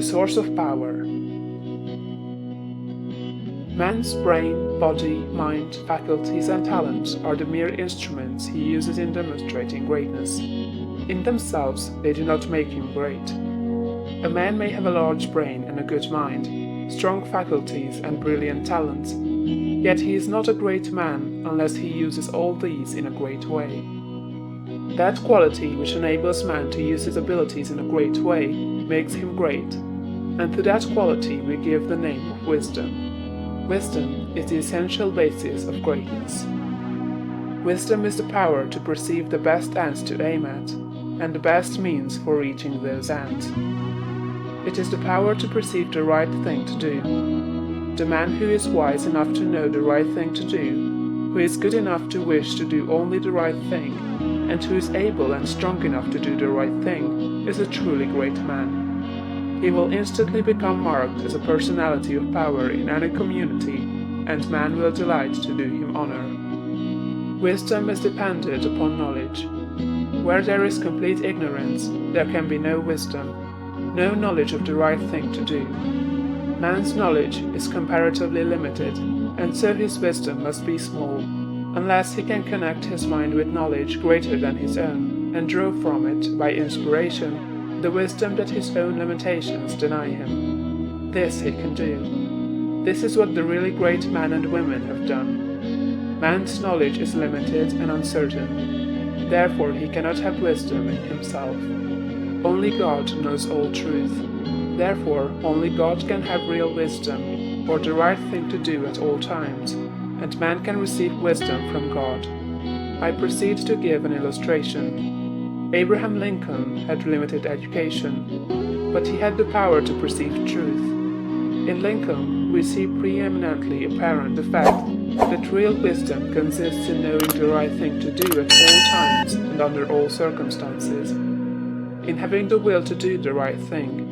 the source of power. Man's brain, body, mind, faculties and talents are the mere instruments he uses in demonstrating greatness. In themselves, they do not make him great. A man may have a large brain and a good mind, strong faculties and brilliant talents, yet he is not a great man unless he uses all these in a great way. That quality which enables man to use his abilities in a great way makes him great, and to that quality we give the name of wisdom. Wisdom is the essential basis of greatness. Wisdom is the power to perceive the best ends to aim at, and the best means for reaching those ends. It is the power to perceive the right thing to do. The man who is wise enough to know the right thing to do, who is good enough to wish to do only the right thing, and who is able and strong enough to do the right thing, is a truly great man. He will instantly become marked as a personality of power in any community, and man will delight to do him honor. Wisdom is dependent upon knowledge. Where there is complete ignorance, there can be no wisdom, no knowledge of the right thing to do. Man's knowledge is comparatively limited, and so his wisdom must be small, unless he can connect his mind with knowledge greater than his own, and draw from it, by inspiration, the wisdom that his own limitations deny him. This he can do. This is what the really great men and women have done. Man's knowledge is limited and uncertain. Therefore he cannot have wisdom in himself. Only God knows all truth. Therefore only God can have real wisdom, or the right thing to do at all times, and man can receive wisdom from God. I proceed to give an illustration. Abraham Lincoln had limited education, but he had the power to perceive truth. In Lincoln, we see preeminently apparent the fact that real wisdom consists in knowing the right thing to do at all times and under all circumstances, in having the will to do the right thing,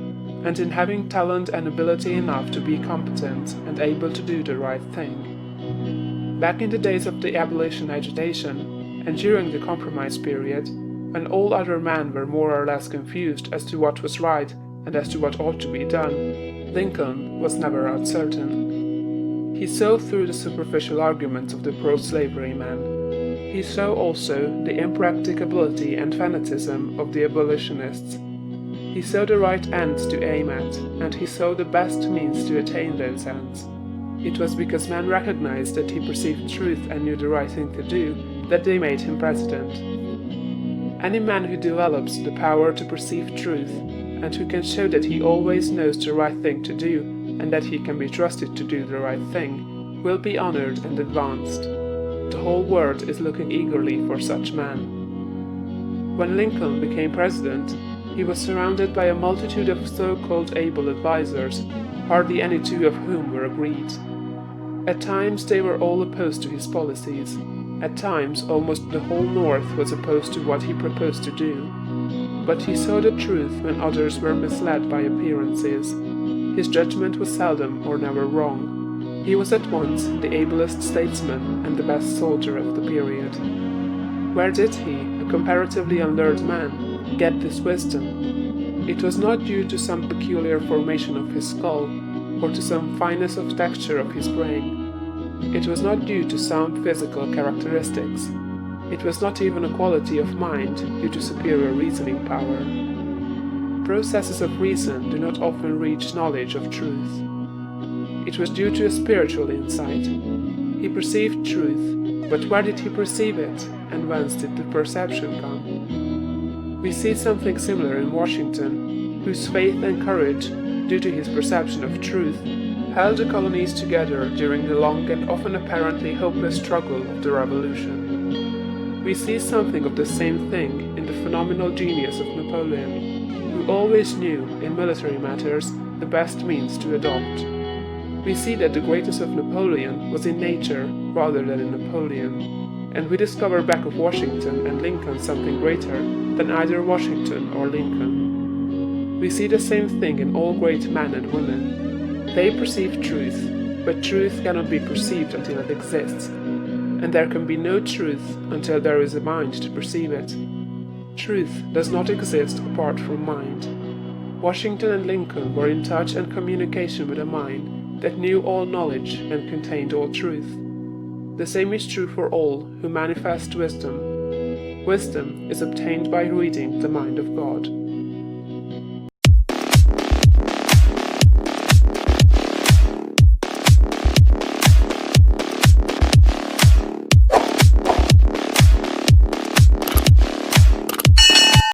and in having talent and ability enough to be competent and able to do the right thing. Back in the days of the abolition agitation, and during the compromise period, when all other men were more or less confused as to what was right and as to what ought to be done, Lincoln was never uncertain. He saw through the superficial arguments of the pro-slavery men. He saw also the impracticability and fanatism of the abolitionists. He saw the right ends to aim at, and he saw the best means to attain those ends. It was because men recognized that he perceived truth and knew the right thing to do that they made him president. Any man who develops the power to perceive truth, and who can show that he always knows the right thing to do, and that he can be trusted to do the right thing, will be honored and advanced. The whole world is looking eagerly for such men. When Lincoln became president, he was surrounded by a multitude of so-called able advisers, hardly any two of whom were agreed. At times they were all opposed to his policies. At times almost the whole North was opposed to what he proposed to do. But he saw the truth when others were misled by appearances. His judgment was seldom or never wrong. He was at once the ablest statesman and the best soldier of the period. Where did he, a comparatively unlearned man, get this wisdom? It was not due to some peculiar formation of his skull, or to some fineness of texture of his brain. It was not due to some physical characteristics. It was not even a quality of mind due to superior reasoning power. Processes of reason do not often reach knowledge of truth. It was due to a spiritual insight. He perceived truth, but where did he perceive it, and whence did the perception come? We see something similar in Washington, whose faith and courage, due to his perception of truth, held the colonies together during the long and often apparently hopeless struggle of the Revolution. We see something of the same thing in the phenomenal genius of Napoleon, who always knew, in military matters, the best means to adopt. We see that the greatness of Napoleon was in nature rather than in Napoleon, and we discover back of Washington and Lincoln something greater than either Washington or Lincoln. We see the same thing in all great men and women. They perceive truth, but truth cannot be perceived until it exists, and there can be no truth until there is a mind to perceive it. Truth does not exist apart from mind. Washington and Lincoln were in touch and communication with a mind that knew all knowledge and contained all truth. The same is true for all who manifest wisdom. Wisdom is obtained by reading the mind of God.